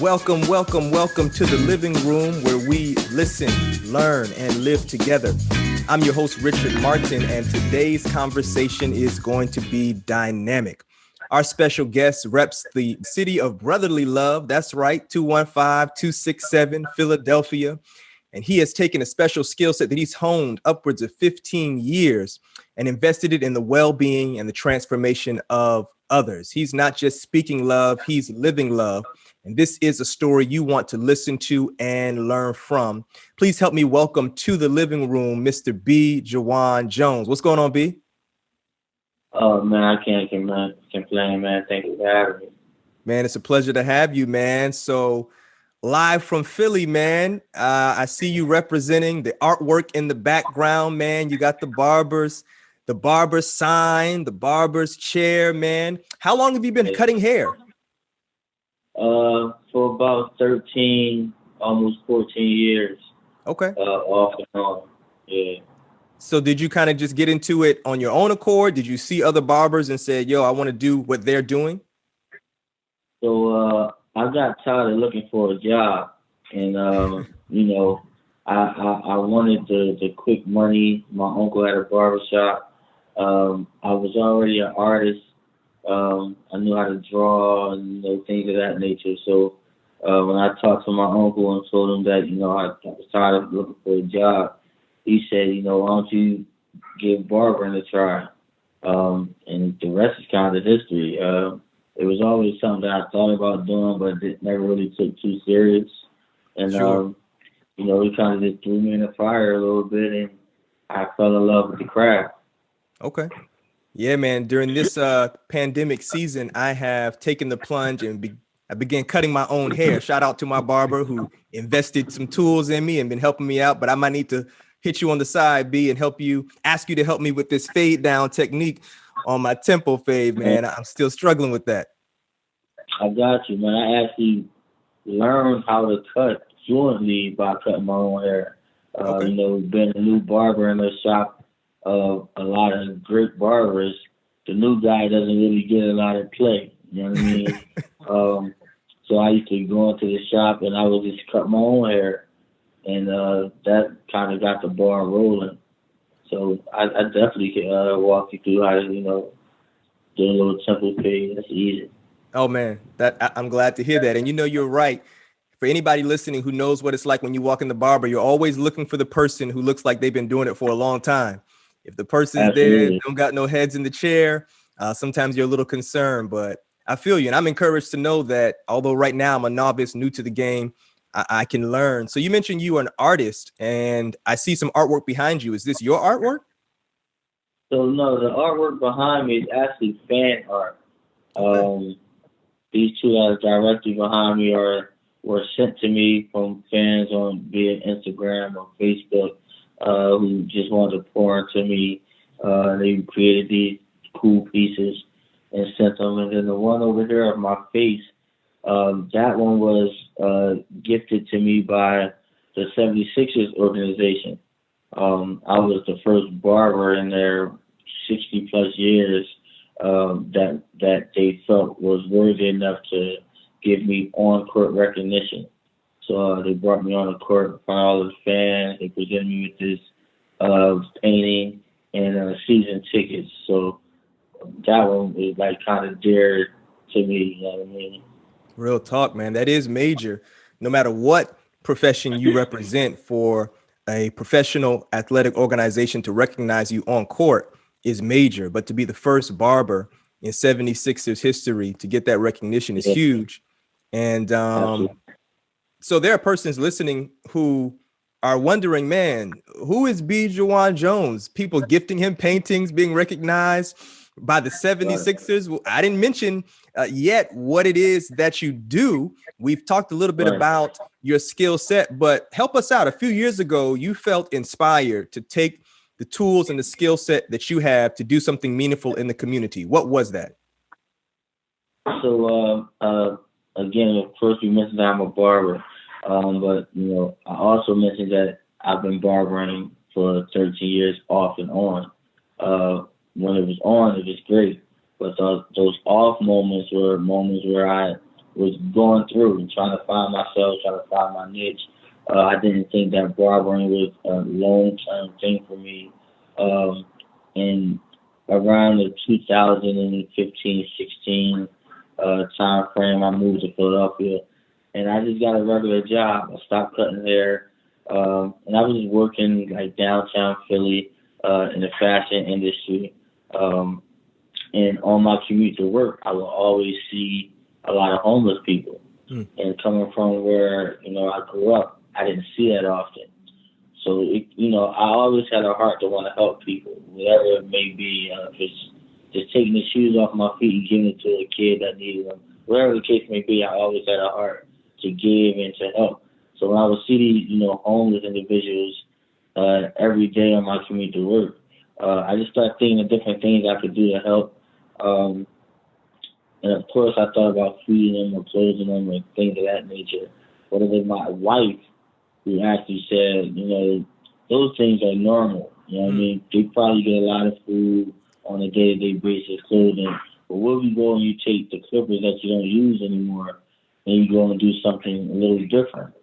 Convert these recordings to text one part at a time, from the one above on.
Welcome to the living room where we listen, learn, and live together. I'm your host, Richard Martin, and today's conversation is going to be dynamic. Our special guest reps the city of brotherly love. That's right, 215-267 Philadelphia. And he has taken a special skill set that he's honed upwards of 15 years and invested it in the well-being and the transformation of others. He's not just speaking love, he's living love. And this is a story you want to listen to and learn from. Please help me welcome to the living room, Mr. JaWuan Jones. What's going on, B? Oh, man, I can't complain, man. Thank you for having me. Man, it's a pleasure to have you, man. So live from Philly, man. I see you representing the artwork in the background, man. You got the barber's sign, the barber's chair, man. How long have you been cutting hair? For about 13, almost 14 years. Okay. Off and on. Yeah. So did you kind of just get into it on your own accord? Did you see other barbers and said, yo, I want to do what they're doing? So I got tired of looking for a job, and I wanted the quick money. My uncle had a barber shop. I was already an artist. I knew how to draw and things of that nature. So when I talked to my uncle and told him that I was tired of looking for a job, he said, why don't you give barbering a try? And the rest is kind of history. It was always something that I thought about doing, but it never really took too serious. And, sure. He kind of just threw me in the fire a little bit, and I fell in love with the craft. Okay. Yeah, man. During this pandemic season, I have taken the plunge and I began cutting my own hair. Shout out to my barber who invested some tools in me and been helping me out. But I might need to hit you on the side, B, and ask you to help me with this fade down technique on my tempo fade, man. I'm still struggling with that. I got you, man. I actually learned how to cut fluently by cutting my own hair. Okay. Being a new barber in the shop of a lot of great barbers, the new guy doesn't really get a lot of play. You know what I mean? So I used to go into the shop and I would just cut my own hair, and that kind of got the ball rolling. So I definitely can walk you through how to, do a little temple fade. That's easy. Oh, man, I'm glad to hear that. And you're right. For anybody listening who knows what it's like when you walk in the barber, you're always looking for the person who looks like they've been doing it for a long time. If the person's Absolutely. there, don't got no heads in the chair, sometimes you're a little concerned, but I feel you. And I'm encouraged to know that although right now I'm a novice, new to the game, I can learn. So you mentioned you are an artist, and I see some artwork behind you. Is this your artwork? So no, the artwork behind me is actually fan art. Okay. These two that are directly behind me were sent to me from fans on via Instagram or Facebook, who just wanted to pour into me. They created these cool pieces and sent them. And then the one over here of my face, that one was gifted to me by the 76ers organization. I was the first barber in their 60 plus years that they felt was worthy enough to give me on-court recognition. So they brought me on the court in front of all the fans. They presented me with this painting and season tickets. So that one was like kind of dear to me. You know what I mean? Real talk, man. That is major. No matter what profession you represent, for a professional athletic organization to recognize you on court is major. But to be the first barber in 76ers history to get that recognition is huge. And so there are persons listening who are wondering, man, who is JaWuan Jones? People gifting him paintings, being recognized by the 76ers. Well, I didn't mention yet what it is that you do. We've talked a little bit about your skill set, but help us out. A few years ago, you felt inspired to take the tools and the skill set that you have to do something meaningful in the community. What was that? So, again, of course, you mentioned that I'm a barber, but, I also mentioned that I've been barbering for 13 years off and on. When it was on, it was great. But those off moments were moments where I was going through and trying to find myself, trying to find my niche. I didn't think that barbering was a long-term thing for me. And around the 2015, 16 time frame, I moved to Philadelphia, and I just got a regular job. I stopped cutting hair, and I was just working like downtown Philly in the fashion industry. And on my commute to work, I will always see a lot of homeless people. Mm. And coming from where I grew up, I didn't see that often. So I always had a heart to want to help people, whatever it may be. If it's just taking the shoes off my feet and giving it to a kid that needed them, whatever the case may be, I always had a heart to give and to help. So when I would see these homeless individuals every day on my commute to work, I just started thinking of different things I could do to help. And of course, I thought about feeding them or clothing them and things of that nature. But it was my wife who actually said, those things are normal. You know what I mean? They probably get a lot of food on a day-to-day basis, clothing. But where we go and you take the clippers that you don't use anymore and you go and do something a little different.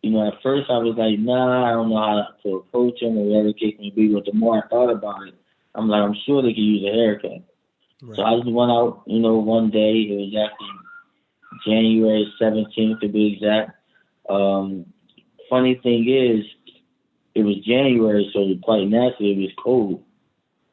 At first I was like, nah, I don't know how to approach them or whatever the case may be. But the more I thought about it, I'm like, I'm sure they could use a haircut. Right. So I just went out, one day. It was actually January 17th to be exact. Funny thing is, it was January, so quite naturally it was cold.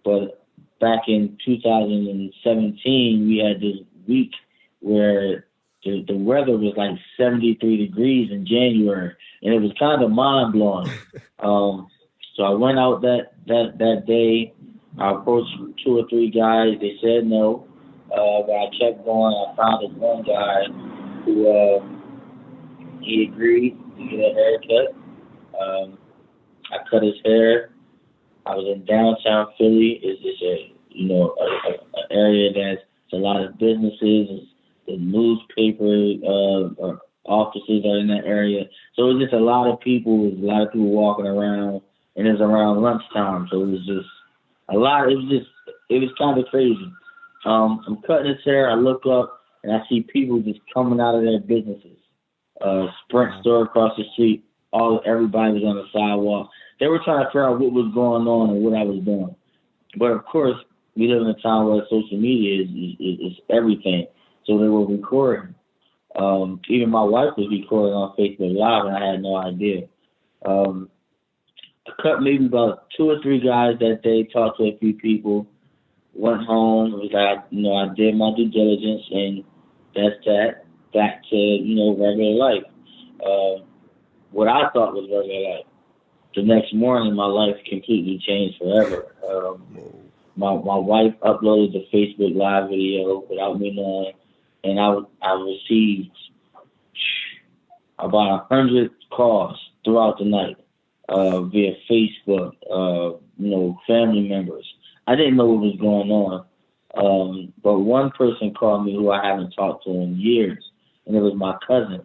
But back in 2017, we had this week where the weather was like 73 degrees in January, and it was kind of mind blowing. So I went out that day. I approached 2 or 3 guys. They said no, but I kept going. I found this one guy who he agreed to get a haircut. I cut his hair. I was in downtown Philly. It's just an area that's a lot of businesses. The newspaper offices are in that area. So it was just a lot of people. There's a lot of people walking around, and it's around lunchtime. So it was just a lot. It was kind of crazy. I'm cutting his hair. I look up and I see people just coming out of their businesses. Sprint store across the street. Everybody was on the sidewalk. They were trying to figure out what was going on and what I was doing. But of course, we live in a time where social media is everything. So they were recording. Even my wife was recording on Facebook Live, and I had no idea. I cut maybe about 2 or 3 guys that day, talked to a few people, went home. It was like, I did my due diligence, and that's that. Back to, regular life. What I thought was regular life. The next morning, my life completely changed forever. My wife uploaded the Facebook Live video without me knowing, and I received about 100 calls throughout the night via Facebook, family members. I didn't know what was going on, but one person called me who I haven't talked to in years, and it was my cousin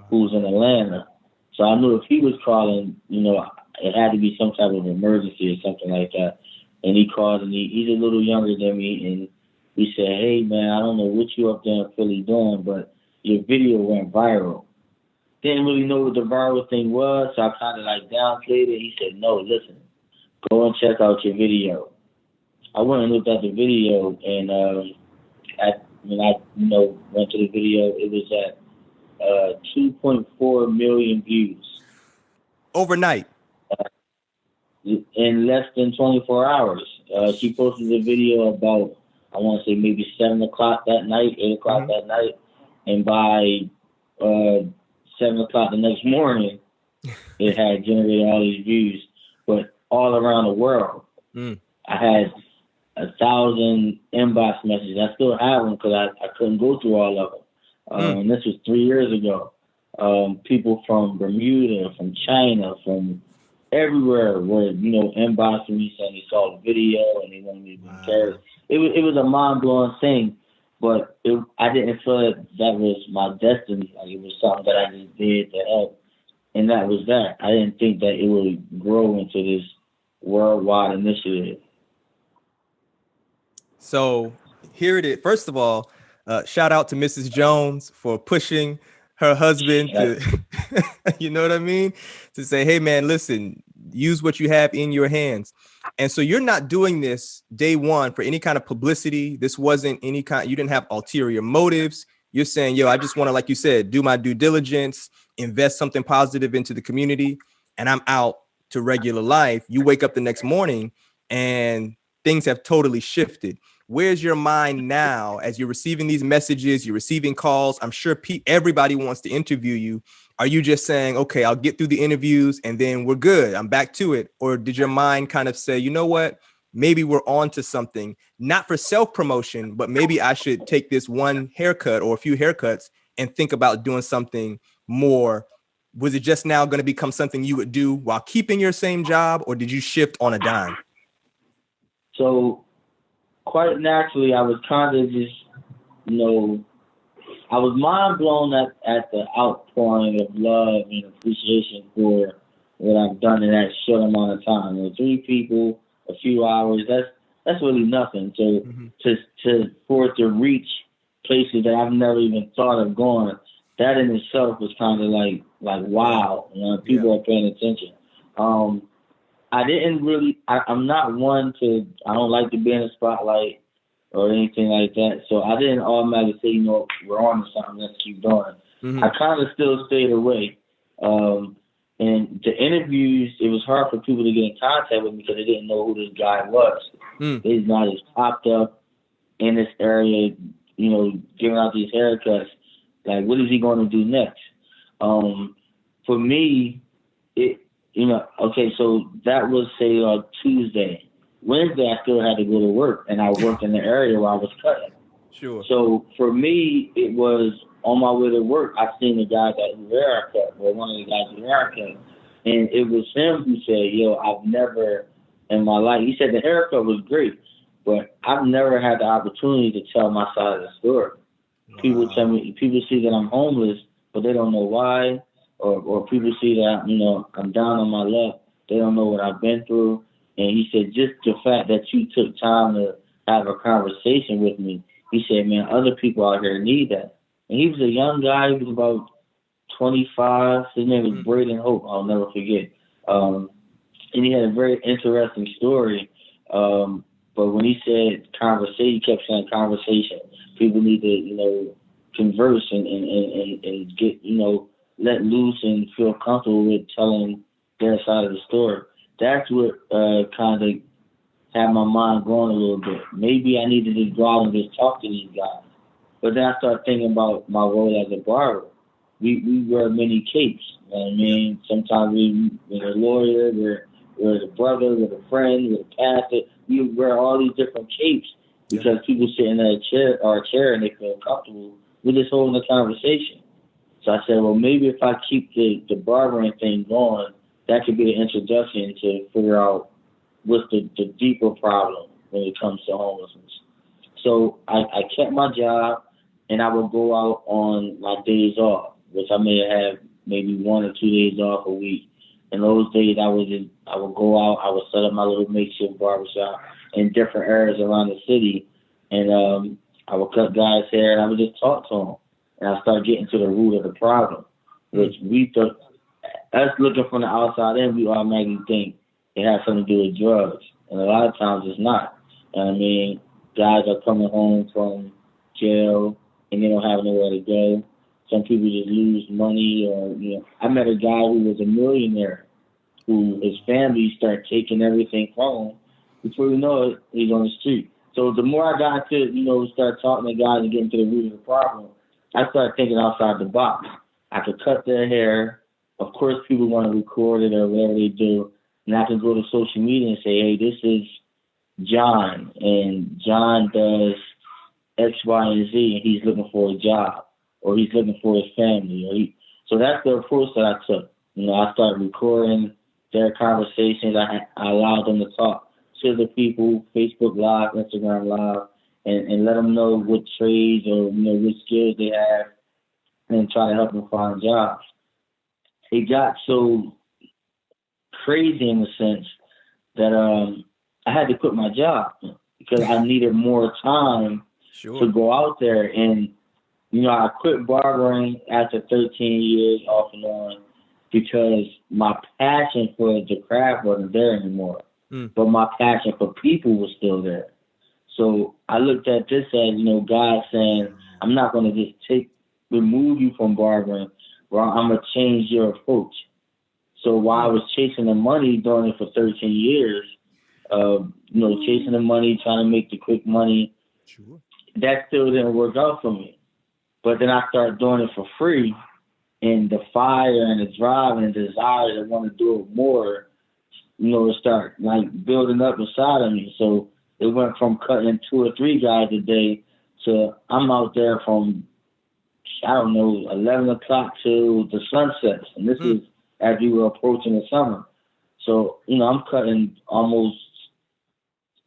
who's in Atlanta. So I knew if he was calling, it had to be some type of emergency or something like that. And he called, and he's a little younger than me, and he said, hey, man, I don't know what you up there in Philly doing, but your video went viral. Didn't really know what the viral thing was, so I kind of downplayed it. He said, no, listen, go and check out your video. I went and looked at the video, and when I went to the video, it was at 2.4 million views. Overnight? In less than 24 hours. She posted a video about, I want to say maybe 7 o'clock that night, 8 o'clock that night, and by 7 o'clock the next morning, it had generated all these views, but all around the world. I had 1,000 inbox messages. I still have them because I couldn't go through all of them. And this was 3 years ago. People from Bermuda, from China, from everywhere were, inboxing me saying they saw the video and they wanted me to be carried. It was a mind-blowing thing, but I didn't feel that was my destiny. It was something that I just did to help, and that was that. I didn't think that it would grow into this worldwide initiative. So here it is. First of all, Shout out to Mrs. Jones for pushing her husband to, you know what I mean? To say, hey, man, listen, use what you have in your hands. And so you're not doing this day one for any kind of publicity. This wasn't any kind, you didn't have ulterior motives. You're saying, yo, I just want to, like you said, do my due diligence, invest something positive into the community, and I'm out to regular life. You wake up the next morning and things have totally shifted. Where's your mind now as you're receiving these messages, you're receiving calls? I'm sure everybody wants to interview you. Are you just saying, okay, I'll get through the interviews and then we're good, I'm back to it? Or did your mind kind of say, you know what, maybe we're on to something, not for self-promotion, but maybe I should take this one haircut or a few haircuts and think about doing something more? Was it just now going to become something you would do while keeping your same job, or did you shift on a dime? So quite naturally, I was kind of just, you know, I was mind blown at the outpouring of love and appreciation for what I've done in that short amount of time. You know, 3 people, a few hours. That's really nothing. So for it to reach places that I've never even thought of going, that in itself was kind of like wow. You know, people are paying attention. I didn't really. I'm not one to. I don't like to be in the spotlight or anything like that. So I didn't automatically say, you know, we're on to something. Let's keep going. I kind of still stayed away. And the interviews, it was hard for people to get in contact with me because they didn't know who this guy was. He's not as popped up in this area, you know, giving out these haircuts. Like, what is he going to do next? For me, okay, so that was, say, Tuesday. Wednesday, I still had to go to work, and I worked in the area where I was cutting. Sure. So for me, it was on my way to work, I seen the guy that who haircut, or one of the guys who haircut, and it was him who said, yo, I've never in my life, he said the haircut was great, but I've never had the opportunity to tell my side of the story. Wow. People see that I'm homeless, but they don't know why, or people see that, you know, I'm down on my luck, they don't know what I've been through. And he said, just the fact that you took time to have a conversation with me, he said, man, other people out here need that. And he was a young guy. He was about 25. His name was Braden Hope. I'll never forget. And he had a very interesting story. But when he said conversation, he kept saying conversation. People need to, you know, converse and get, you know, let loose and feel comfortable with telling their side of the story. That's what kind of had my mind going a little bit. Maybe I needed to go out and just talk to these guys. But then I started thinking about my role as a barber. We wear many capes. You know what I mean? Sometimes we're a lawyer, we're a brother, we're a friend, we're a pastor. We wear all these different capes because people sit in a chair and they feel comfortable with just holding a conversation. So I said, well, maybe if I keep the barbering thing going, that could be an introduction to figure out what's the deeper problem when it comes to homelessness. So I kept my job, and I would go out on my days off, which I may have maybe 1 or 2 days off a week. And those days I would go out, I would set up my little makeshift barbershop in different areas around the city, and I would cut guys' hair, and I would just talk to them. And I started getting to the root of the problem, which we thought, us looking from the outside in, we automatically think it has something to do with drugs. And a lot of times it's not. And I mean, guys are coming home from jail and they don't have nowhere to go. Some people just lose money, or, you know, I met a guy who was a millionaire who his family started taking everything from him. Before you know it, he's on the street. So the more I got to, you know, start talking to guys and getting to the root of the problem, I started thinking outside the box. I could cut their hair. Of course, people want to record it or whatever they do. And I can go to social media and say, hey, this is John, and John does X, Y, and Z, and he's looking for a job, or he's looking for his family. So that's the approach that I took. You know, I started recording their conversations. I allowed them to talk to the people, Facebook Live, Instagram Live, and let them know what trades or, you know, what skills they have, and try to help them find jobs. It got so crazy in the sense that I had to quit my job because I needed more time Sure. to go out there. And, you know, I quit barbering after 13 years off and on because my passion for the craft wasn't there anymore. Mm. But my passion for people was still there. So I looked at this as, you know, God saying, I'm not going to just remove you from barbering, but I'm going to change your approach. So while I was chasing the money, doing it for 13 years, you know, chasing the money, trying to make the quick money, Sure. that still didn't work out for me. But then I started doing it for free, and the fire and the drive and the desire to want to do it more, you know, it started like building up inside of me. So it went from cutting 2 or 3 guys a day to I'm out there from, I don't know, 11 o'clock to the sunsets. And this is as we were approaching the summer. So, you know, I'm cutting almost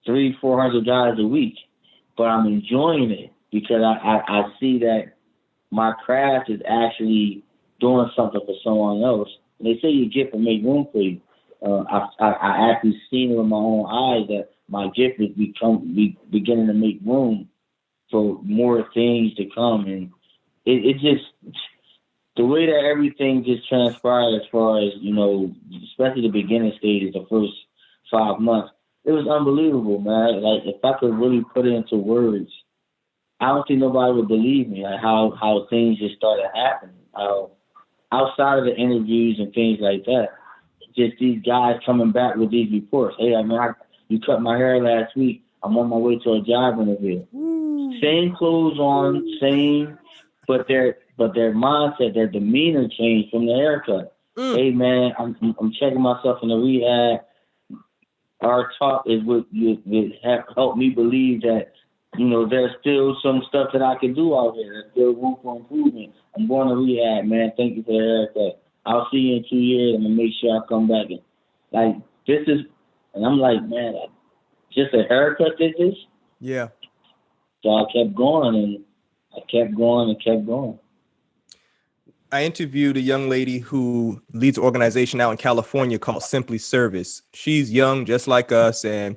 300-400 guys a week, but I'm enjoying it because I see that my craft is actually doing something for someone else. And they say your gift will make room for you. I actually seen it with my own eyes that my gift is beginning to make room for more things to come. And it just, the way that everything just transpired as far as, you know, especially the beginning stages, the first 5 months, it was unbelievable, man. Like, if I could really put it into words, I don't think nobody would believe me, like how things just started happening. Outside of the interviews and things like that, just these guys coming back with these reports. Hey, I mean, you cut my hair last week. I'm on my way to a job interview. Same clothes on, same, but their mindset, their demeanor changed from the haircut. Hey, man, I'm checking myself in the rehab. Our talk is what have helped me believe that, you know, there's still some stuff that I can do out here. There's still room for improvement. I'm going to rehab, man. Thank you for the haircut. I'll see you in 2 years. I'm going to make sure I come back. And, like, this is, and I'm like, man, just a haircut did this? Yeah. So I kept going, and I kept going and kept going. I interviewed a young lady who leads an organization out in California called Simply Service. She's young, just like us, and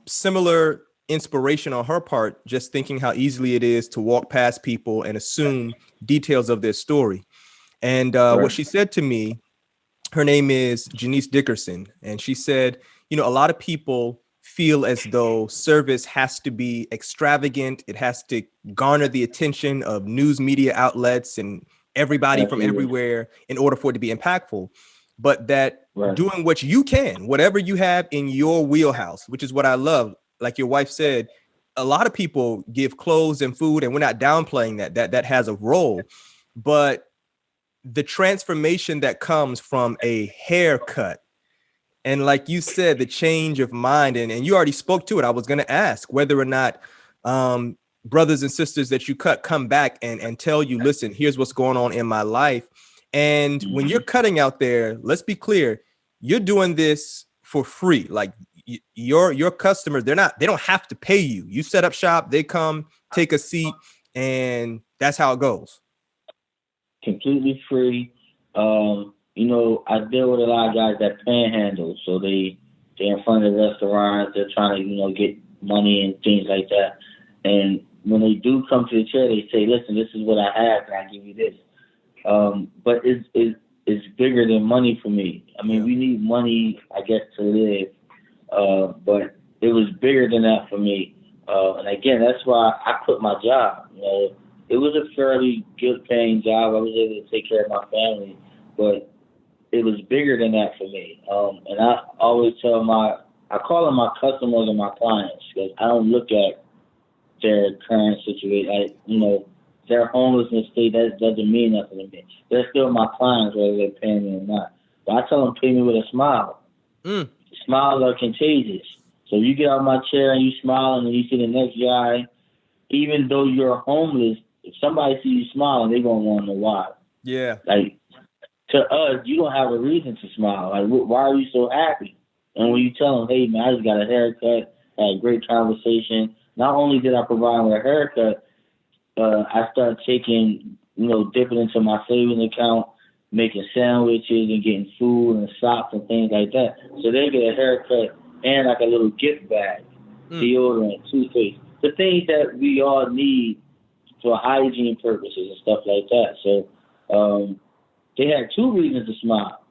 similar inspiration on her part, just thinking how easily it is to walk past people and assume details of their story. And what she said to me, her name is Janice Dickerson, and she said, you know, a lot of people feel as though service has to be extravagant. It has to garner the attention of news media outlets and everybody from everywhere in order for it to be impactful. But that doing what you can, whatever you have in your wheelhouse, which is what I love. Like your wife said, a lot of people give clothes and food, and we're not downplaying that has a role. But the transformation that comes from a haircut, and like you said, the change of mind, and you already spoke to it. I was going to ask whether or not brothers and sisters that you cut come back and tell you, listen, here's what's going on in my life. And when you're cutting out there, let's be clear, you're doing this for free. Like your customers, they don't have to pay you. You set up shop, they come, take a seat, and that's how it goes. Completely free. You know, I deal with a lot of guys that panhandle, so they're in front of the restaurants, they're trying to, you know, get money and things like that. And when they do come to the chair, they say, listen, this is what I have, can I give you this? But it's bigger than money for me. I mean, we need money, I guess, to live. But it was bigger than that for me. And again, that's why I quit my job. You know, it was a fairly good paying job. I was able to take care of my family, but it was bigger than that for me. And I always I call them my customers and my clients, because I don't look at their current situation. You know, their homelessness state, that doesn't mean nothing to me. They're still my clients, whether they're paying me or not. But I tell them, pay me with a smile. Smiles are contagious. So you get out of my chair and you smile, and then you see the next guy, even though you're homeless, if somebody sees you smiling, they're going to want to know why. Yeah. Like, to us, you don't have a reason to smile. Like, why are you so happy? And when you tell them, hey, man, I just got a haircut, had a great conversation. Not only did I provide them with a haircut, I started taking, you know, dipping into my savings account, making sandwiches and getting food and socks and things like that. So they get a haircut and like a little gift bag, deodorant, toothpaste. the things that we all need for hygiene purposes and stuff like that. So they had two reasons to smile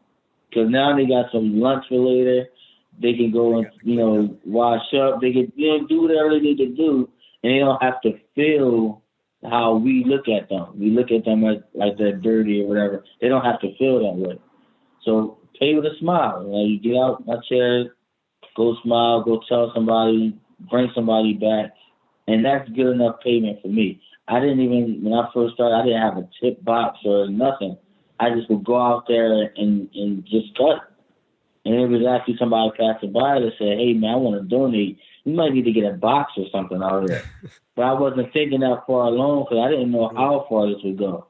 because now they got some lunch for later. They can go and wash up. They can do whatever they need to do, and they don't have to feel how we look at them. We look at them as like they're dirty or whatever. They don't have to feel that way. So pay with a smile. You get out my chair, go smile, go tell somebody, bring somebody back, and that's good enough payment for me. I didn't even, when I first started, I didn't have a tip box or nothing. I just would go out there and just cut. And it was actually somebody passing by that said, hey, man, I want to donate. You might need to get a box or something out there. But I wasn't thinking that far along because I didn't know how far this would go.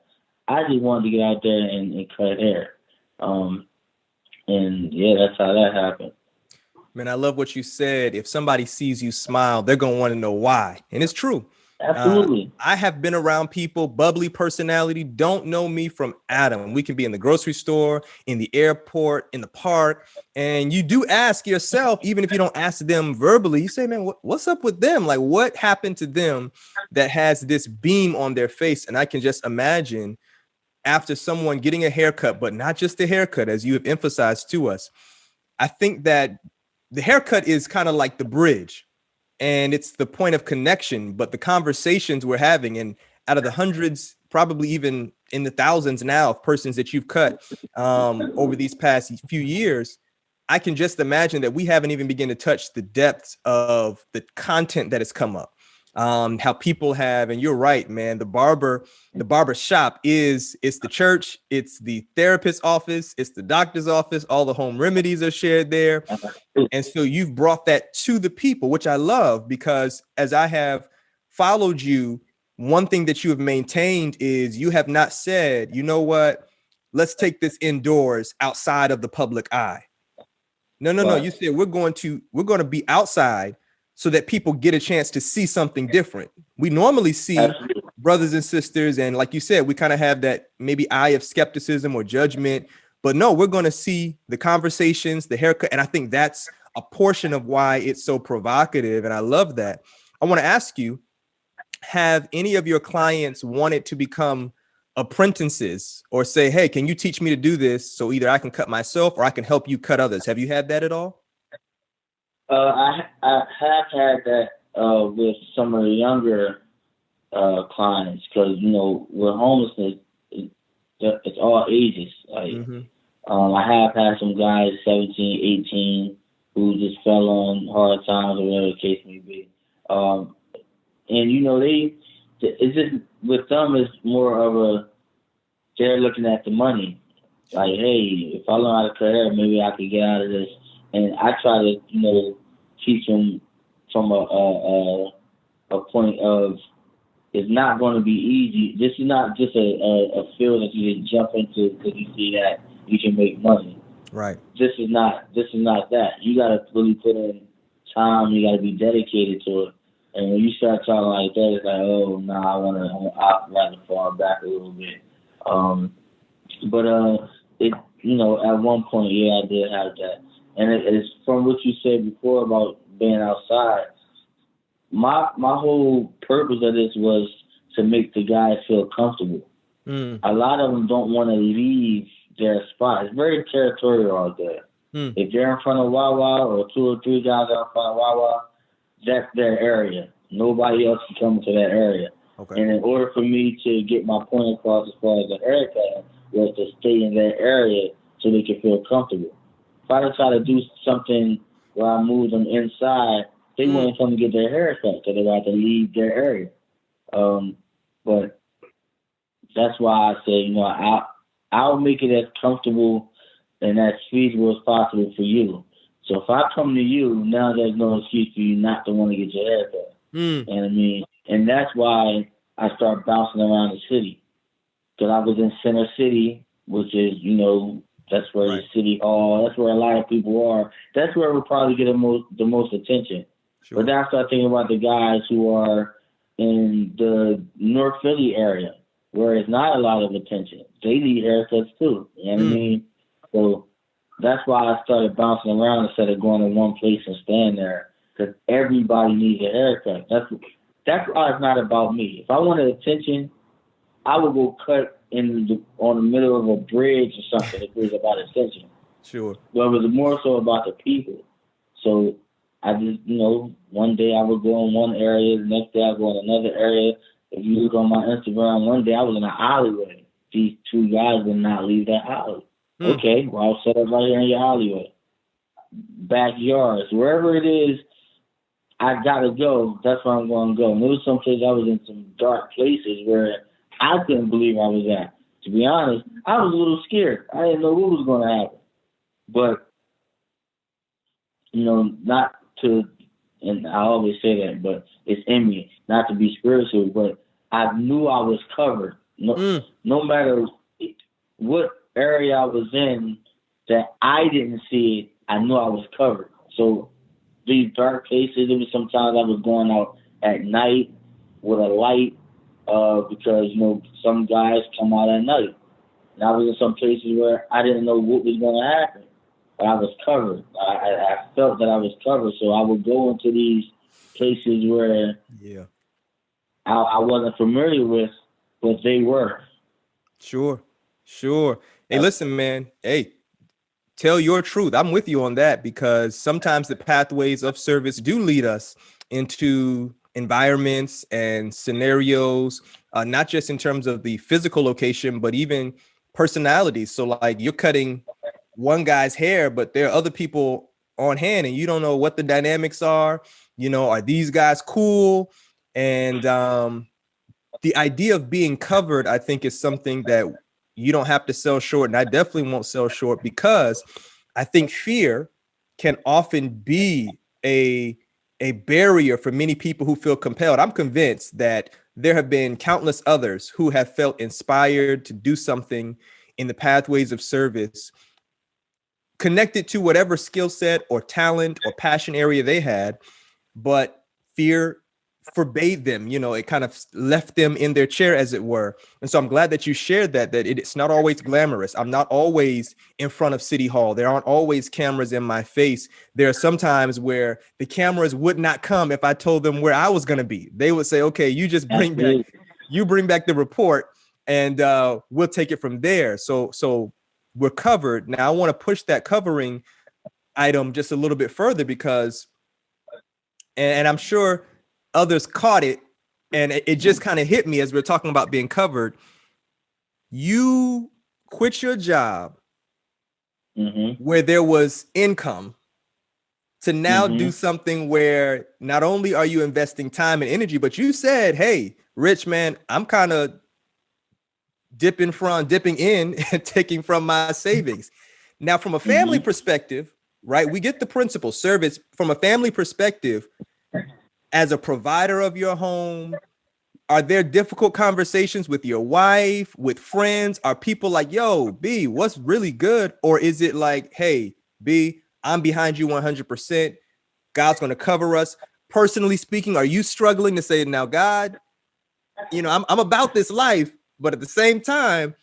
I just wanted to get out there and cut hair. And, yeah, that's how that happened. Man, I love what you said. If somebody sees you smile, they're going to want to know why. And it's true. Absolutely. I have been around people, bubbly personality, don't know me from Adam. We can be in the grocery store, in the airport, in the park. And you do ask yourself, even if you don't ask them verbally, you say, man, what's up with them? Like, what happened to them that has this beam on their face? And I can just imagine after someone getting a haircut, but not just a haircut, as you have emphasized to us. I think that the haircut is kind of like the bridge. And it's the point of connection, but the conversations we're having, and out of the hundreds, probably even in the thousands now of persons that you've cut over these past few years, I can just imagine that we haven't even begun to touch the depths of the content that has come up. How people have, and you're right, man, the barber shop it's the church, it's the therapist's office, it's the doctor's office, all the home remedies are shared there. And so you've brought that to the people, which I love, because as I have followed you, one thing that you have maintained is you have not said, you know what, let's take this indoors outside of the public eye. No. You said we're going to be outside so that people get a chance to see something different. We normally see brothers and sisters, and like you said, we kind of have that maybe eye of skepticism or judgment, but no, we're going to see the conversations, the haircut, and I think that's a portion of why it's so provocative, and I love that. I want to ask you, have any of your clients wanted to become apprentices or say, hey, can you teach me to do this so either I can cut myself or I can help you cut others? Have you had that at all? I have had that with some of the younger clients because, with homelessness, it's all ages. Like, I have had some guys, 17, 18, who just fell on hard times or whatever the case may be. And, it's just, with them, it's more of they're looking at the money. Like, hey, if I learn how to cut hair, maybe I could get out of this. And I try to, teach them from a point of it's not going to be easy. This is not just a field that you just jump into because you see that you can make money. Right. This is not that. You got to really put in time. You got to be dedicated to it. And when you start talking like that, it's like, oh, nah, I'd rather fall back a little bit. At one point, yeah, I did have that. And it's from what you said before about being outside. My whole purpose of this was to make the guys feel comfortable. A lot of them don't want to leave their spot. It's very territorial out there. If they're in front of Wawa or 2 or 3 guys are in front of Wawa, that's their area. Nobody else can come to that area. Okay. And in order for me to get my point across as far as the haircut was to stay in that area so they can feel comfortable. If I try to do something where I move them inside, they wouldn't come to get their hair cut because they have to leave their area. But that's why I say, I'll make it as comfortable and as feasible as possible for you. So if I come to you, now there's no excuse for you not to want to get your hair cut. You know what I mean? And that's why I start bouncing around the city. Because I was in Center City, which is, that's where the city hall, that's where a lot of people are. That's where we'll probably get the most attention. Sure. But then I start thinking about the guys who are in the North Philly area, where it's not a lot of attention. They need haircuts too. You know what I mean? So that's why I started bouncing around instead of going to one place and staying there. Because everybody needs a haircut. That art is not about me. If I wanted attention, I would go cut on the middle of a bridge or something if it was about attention. Sure. But it was more so about the people. So I just, one day I would go in one area, the next day I would go in another area. If you look on my Instagram, one day I was in an alleyway. These two guys would not leave that alley. Hmm. Okay, well, I'll set up right here in your alleyway. Backyards, wherever it is, I gotta go. That's where I'm going to go. And there was some places I was in some dark places where I couldn't believe I was at. To be honest, I was a little scared. I didn't know what was going to happen. But, not to, and I always say that, but it's in me, not to be spiritual, but I knew I was covered. No matter what area I was in that I didn't see it, I knew I was covered. So these dark places, there was sometimes I was going out at night with a light because, some guys come out at night. And I was in some places where I didn't know what was going to happen, but I was covered. I felt that I was covered, so I would go into these places where I wasn't familiar with, but they were. Sure. Hey, listen, man. Hey, tell your truth. I'm with you on that because sometimes the pathways of service do lead us into environments and scenarios, not just in terms of the physical location, but even personalities. So like you're cutting one guy's hair, but there are other people on hand and you don't know what the dynamics are. Are these guys cool? And the idea of being covered, I think, is something that you don't have to sell short. And I definitely won't sell short because I think fear can often be a barrier for many people who feel compelled. I'm convinced that there have been countless others who have felt inspired to do something in the pathways of service connected to whatever skill set or talent or passion area they had, but fear forbade them. It kind of left them in their chair, as it were. And so I'm glad that you shared that it's not always glamorous. I'm not always in front of City Hall. There aren't always cameras in my face. There are some times where the cameras would not come if I told them where I was going to be. They would say, okay, you just bring back the report and we'll take it from there. So we're covered. Now I want to push that covering item just a little bit further because, and I'm sure others caught it, and it just kind of hit me as we're talking about being covered. You quit your job where there was income to now do something where not only are you investing time and energy, but you said, hey, Rich, man, I'm kind of dipping in and taking from my savings. Now, from a family perspective, right, we get the principle, service. From a family perspective, as a provider of your home, are there difficult conversations with your wife, with friends? Are people like, yo, B, what's really good? Or is it like, hey, B, I'm behind you 100%. God's going to cover us. Personally speaking, are you struggling to say, now, God, I'm about this life, but at the same time,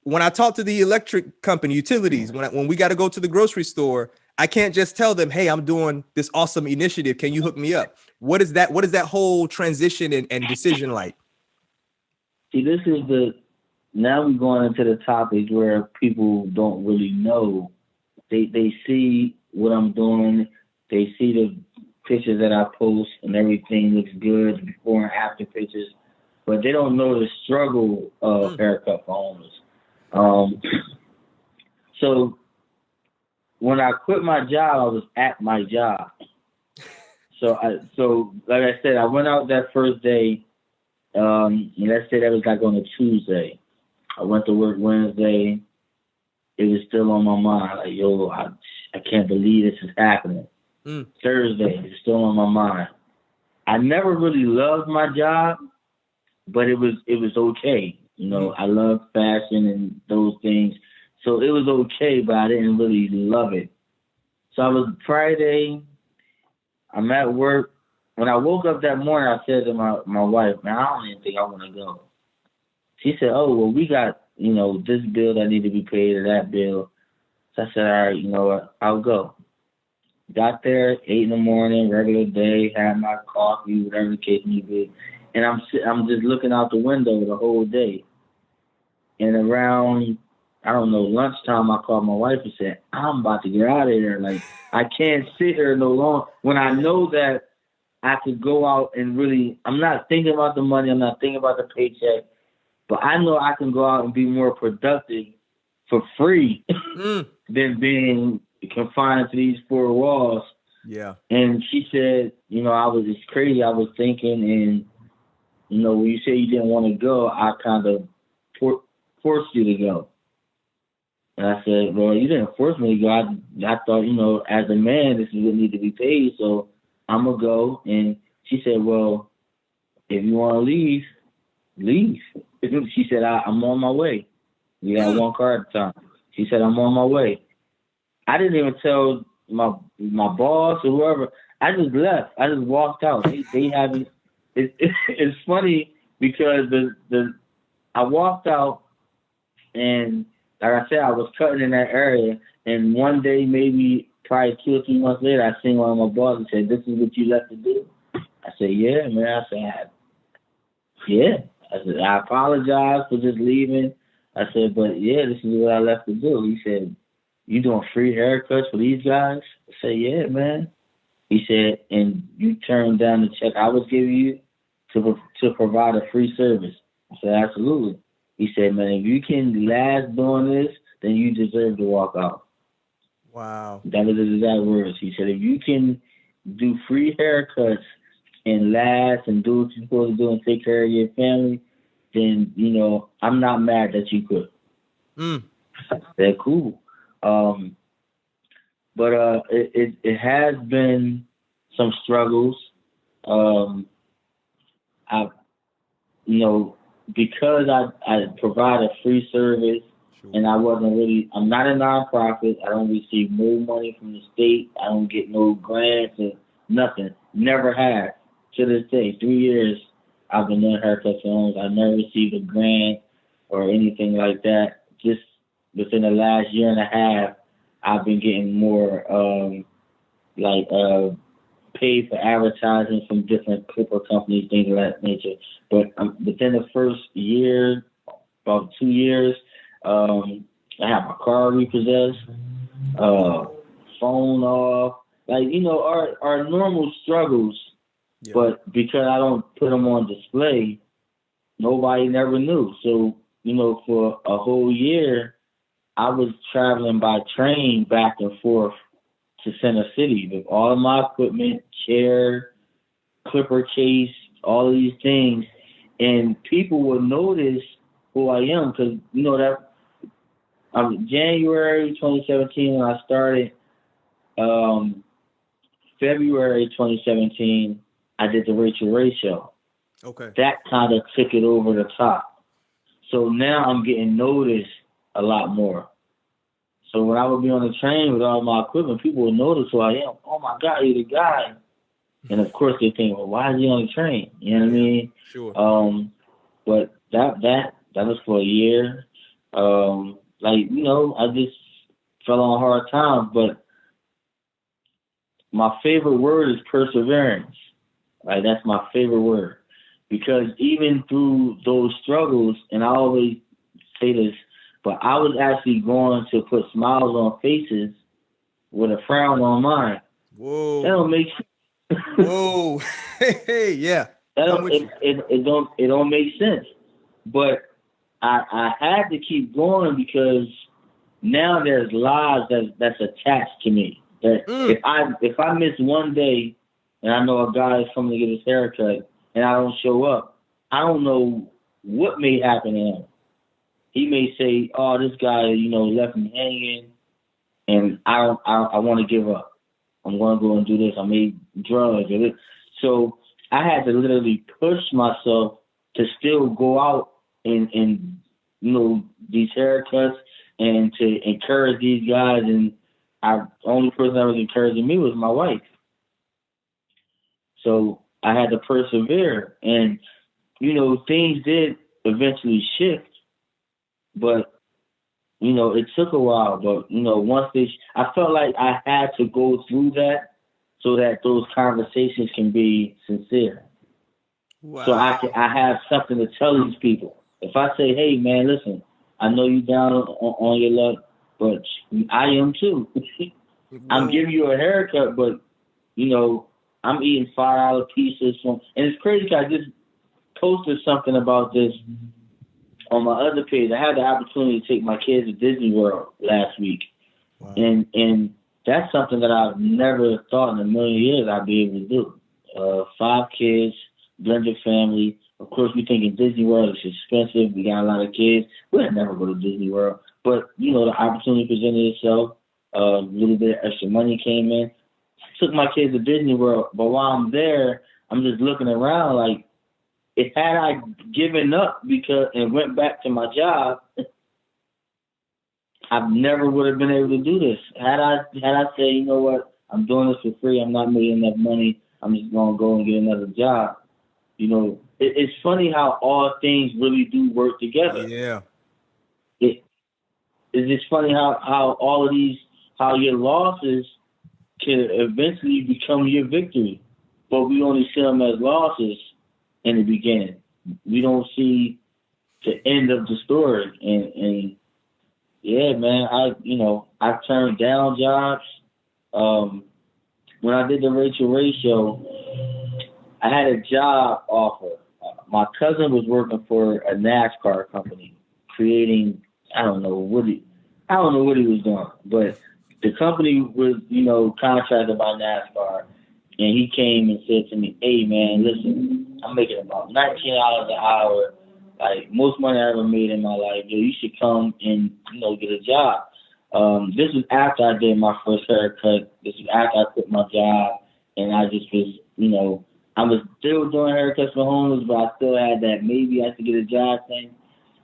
when I talk to the electric company, utilities, when we got to go to the grocery store, I can't just tell them, hey, I'm doing this awesome initiative. Can you hook me up? What is that whole transition and decision like? See, now we're going into the topics where people don't really know. They see what I'm doing. They see the pictures that I post and everything looks good, before and after pictures, but they don't know the struggle of haircut for owners. So when I quit my job, I was at my job. So like I said, I went out that first day. And let's say that was like on a Tuesday. I went to work Wednesday. It was still on my mind. Like, yo, I can't believe this is happening. Thursday, it's still on my mind. I never really loved my job, but it was okay. I love fashion and those things. So it was okay, but I didn't really love it. So I was Friday. I'm at work. When I woke up that morning, I said to my wife, man, I don't even think I want to go. She said, oh, well, we got, this bill that need to be paid or that bill. So I said, all right, you know what, I'll go. Got there 8 in the morning, regular day, had my coffee, whatever the case may be, and I'm just looking out the window the whole day. And around, I don't know, lunchtime, I called my wife and said, I'm about to get out of here. Like, I can't sit here no longer. When I know that I could go out and really, I'm not thinking about the money, I'm not thinking about the paycheck, but I know I can go out and be more productive for free Mm. than being confined to these four walls. Yeah. And she said, it's crazy. I was thinking, and, when you say you didn't want to go, I kind of forced you to go. And I said, well, you didn't force me to go. I thought, as a man, this is what need to be paid, so I'm going to go. And she said, well, if you want to leave, leave. She said, I'm on my way. We had Mm. one car at the time. She said, I'm on my way. I didn't even tell my boss or whoever. I just left. I just walked out. They haven't. It's funny because I walked out, and like I said, I was cutting in that area. And one day, maybe probably 2 or 3 months later, I seen one of my bosses say, "This is what you left to do." I said, "Yeah, man." I said, "Yeah." I said, "I apologize for just leaving." I said, "But yeah, this is what I left to do." He said, "You doing free haircuts for these guys?" I said, "Yeah, man." He said, "And you turned down the check I was giving you to provide a free service?" I said, "Absolutely." He said, "Man, if you can last doing this, then you deserve to walk out." Wow. That was his exact words. He said, "If you can do free haircuts and last and do what you're supposed to do and take care of your family, then, I'm not mad that you could." Mm. They're cool. Um, but it has been some struggles. Um, I, you know, because I provide a free service Sure. and I'm not a nonprofit. I don't receive no money from the state. I don't get no grants or nothing. Never have to this day. 3 years I've been doing haircut salons. I never received a grant or anything like that. Just within the last year and a half, I've been getting more like paid for advertising from different clipper companies, things of that nature. But within the first year, about 2 years, I have my car repossessed, uh, phone off, like our normal struggles. Yeah. But because I don't put them on display, nobody never knew. So for a whole year, I was traveling by train back and forth to Center City with all of my equipment, chair, clipper case, all of these things, and people will notice who I am because that January 2017 when I started. Um, February 2017, I did the Rachel Ray show. Okay. That kind of took it over the top. So now I'm getting noticed a lot more. So when I would be on the train with all my equipment, people would notice who I am. Oh my God, you're the guy. And of course they think, well, why is he on the train? You know what I Yeah. mean? Sure. But that was for a year. I just fell on hard times. But my favorite word is perseverance. Right, that's my favorite word because even through those struggles, and I always say this, but I was actually going to put smiles on faces with a frown on mine. That Whoa. don't make Whoa. Hey, yeah. that I'm don't with you. it don't make sense. But I had to keep going because now there's lives that's attached to me. That Mm. if I miss one day and I know a guy is coming to get his haircut and I don't show up, I don't know what may happen to him. He may say, "Oh, this guy, left me hanging, and I want to give up. I'm going to go and do this. I made drugs." So I had to literally push myself to still go out and these haircuts and to encourage these guys. And the only person that was encouraging me was my wife. So I had to persevere. And, things did eventually shift, but It took a while, but once I felt like I had to go through that so that those conversations can be sincere. So Wow. I have something to tell these people. If I say, hey man, listen, I know you down on your luck, but I am too. I'm Whoa. giving you a haircut, but you know, I'm eating $5 pieces from, and it's crazy 'cause I just posted something about this on my other page. I had the opportunity to take my kids to Disney World last week, Wow. and that's something that I've never thought in a million years I'd be able to do. Five kids, blended family. Of course, we thinking Disney World is expensive. We got a lot of kids. We'll never go to Disney World, but the opportunity presented itself. A little bit of extra money came in. Took my kids to Disney World, but while I'm there, I'm just looking around like, if had I given up because and went back to my job, I never would have been able to do this. Had I said, you know what, I'm doing this for free. I'm not making enough money. I'm just gonna go and get another job. It's funny how all things really do work together. Yeah. It it's just funny how all of these how your losses can eventually become your victory, but we only see them as losses in the beginning. We don't see the end of the story, and yeah, man, I turned down jobs. Um, when I did the Rachel Ray show, I had a job offer. My cousin was working for a NASCAR company, creating I don't know what he I don't know what he was doing, but the company was contracted by NASCAR, and he came and said to me, "Hey man, listen, I'm making about $19 an hour, like most money I ever made in my life. Yo, you should come and get a job." This was after I did my first haircut. This was after I quit my job, and I just was, I was still doing haircuts for homeless, but I still had that maybe I should get a job thing.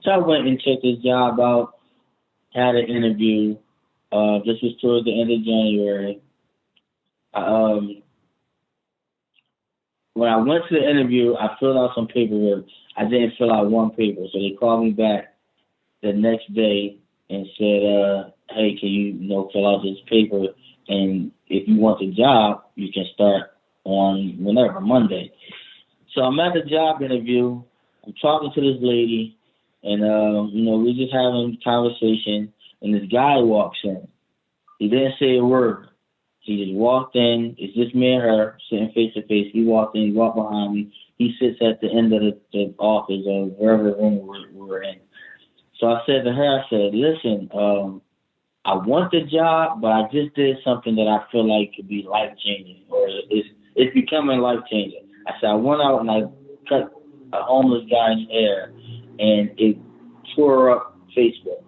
So I went and checked this job out, had an interview. This was towards the end of January. Um, when I went to the interview, I filled out some paperwork. I didn't fill out one paper, so they called me back the next day and said, "Hey, can you, fill out this paper? And if you want the job, you can start on whenever Monday." So I'm at the job interview. I'm talking to this lady, and we're just having a conversation. And this guy walks in. He didn't say a word. He just walked in. It's just me and her sitting face to face. He walked in. He walked behind me. He sits at the end of the office or wherever room we're in. So I said to her, I said, "Listen, I want the job, but I just did something that I feel like could be life changing, or it's becoming life changing." I said, "I went out and I cut a homeless guy's hair, and it tore up Facebook."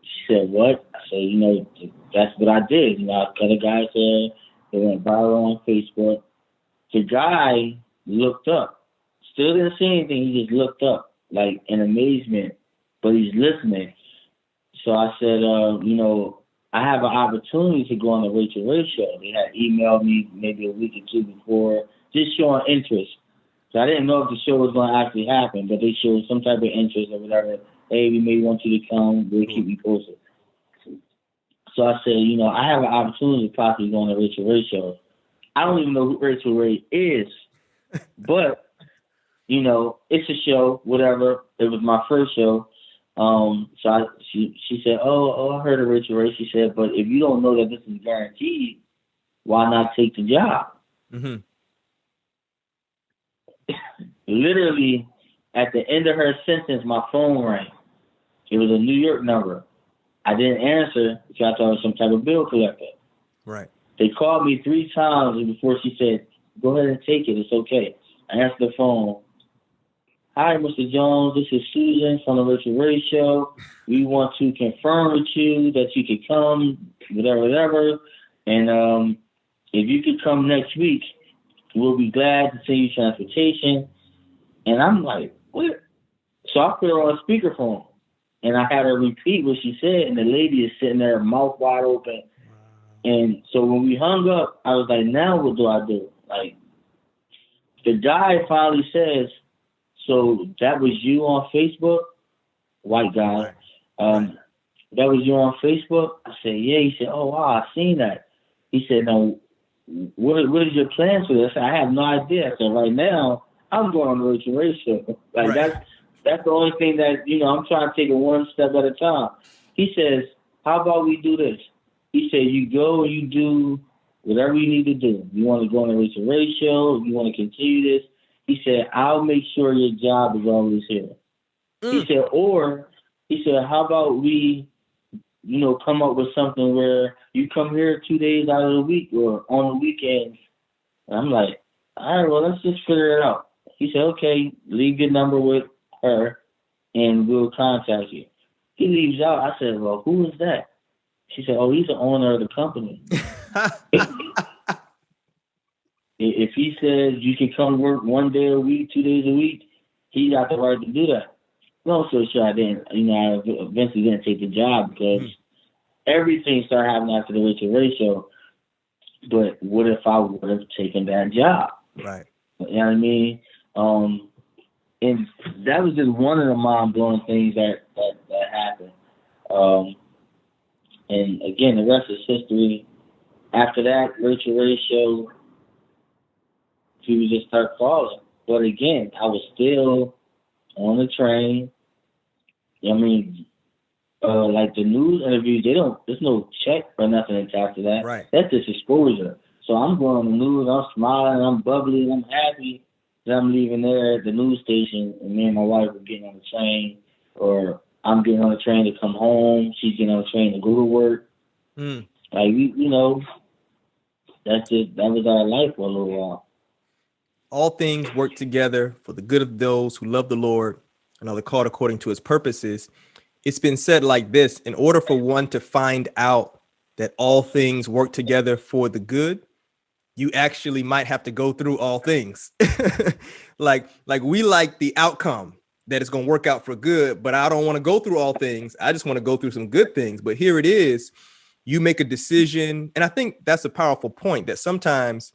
She said, "What?" I said, "That's what I did. I cut a guy's hair. It went viral on Facebook." The guy looked up. Still didn't say anything. He just looked up, like in amazement, but he's listening. So I said, I have an opportunity to go on the Rachel Ray show. They had emailed me maybe a week or two before, just showing interest. So I didn't know if the show was going to actually happen, but they showed some type of interest or whatever. Hey, we may want you to come. We'll keep Cool. you posted. So I said, I have an opportunity to possibly go on the Rachel Ray show. I don't even know who Rachel Ray is, but it's a show, whatever. It was my first show. She said, oh, I heard of Rachel Ray. She said, but if you don't know that this is guaranteed, why not take the job? Mm-hmm. Literally, at the end of her sentence, my phone rang. It was a New York number. I didn't answer because I thought it was some type of bill collector. Right. They called me 3 times before she said, "Go ahead and take it. It's okay." I answered the phone. "Hi, Mr. Jones. This is Susan from the Rachel Ray Show. We want to confirm with you that you could come, whatever, whatever. And if you could come next week, we'll be glad to send you transportation." And I'm like, "What?" So I put her on speakerphone, and I had her repeat what she said, and the lady is sitting there, mouth wide open. And so when we hung up, I was like, "Now what do I do?" Like, the guy finally says, "So that was you on Facebook?" White guy. Right. Right. Um, that was you on Facebook? I said, yeah. He said, oh wow, I seen that. He said, now, what is your plans for this? I said, I have no idea. I said, right now, I'm going on the Rachel Ray show. Like Right. that's the only thing that I'm trying to take it one step at a time. He says, how about we do this? He said, you go and you do whatever you need to do. You want to go on the Rachel Ray show? You want to continue this? He said, I'll make sure your job is always here. He Mm. said, or he said, how about we come up with something where you come here 2 days out of the week or on the weekends. And I'm like, all right, well, let's just figure it out. He said, okay, leave your number with her and we'll contact you. He leaves out. I said, well, who is that? She said, oh, he's the owner of the company. If he says you can come work 1 day a week, 2 days a week, he got the right to do that. Long story short, I didn't, I eventually didn't take the job because everything started happening after the Rachel Ray show. But what if I would have taken that job? Right. You know what I mean? And that was just one of the mind-blowing things that happened. And again, the rest is history. After that, Rachel Ray show, people just start calling. But again, I was still on the train. I mean, like the news interviews, there's no check or nothing attached to that. Right. That's just exposure. So I'm going on the news, I'm smiling, I'm bubbly, I'm happy that I'm leaving there at the news station, and me and my wife are getting on the train, or I'm getting on the train to come home, she's getting on the train to go to work. Mm. Like, that's it. That was our life for a little while. All things work together for the good of those who love the Lord and are the called according to his purposes. It's been said like this: in order for one to find out that all things work together for the good, you actually might have to go through all things. like we like the outcome that it's going to work out for good, but I don't want to go through all things. I just want to go through some good things. But here it is. You make a decision. And I think that's a powerful point, that sometimes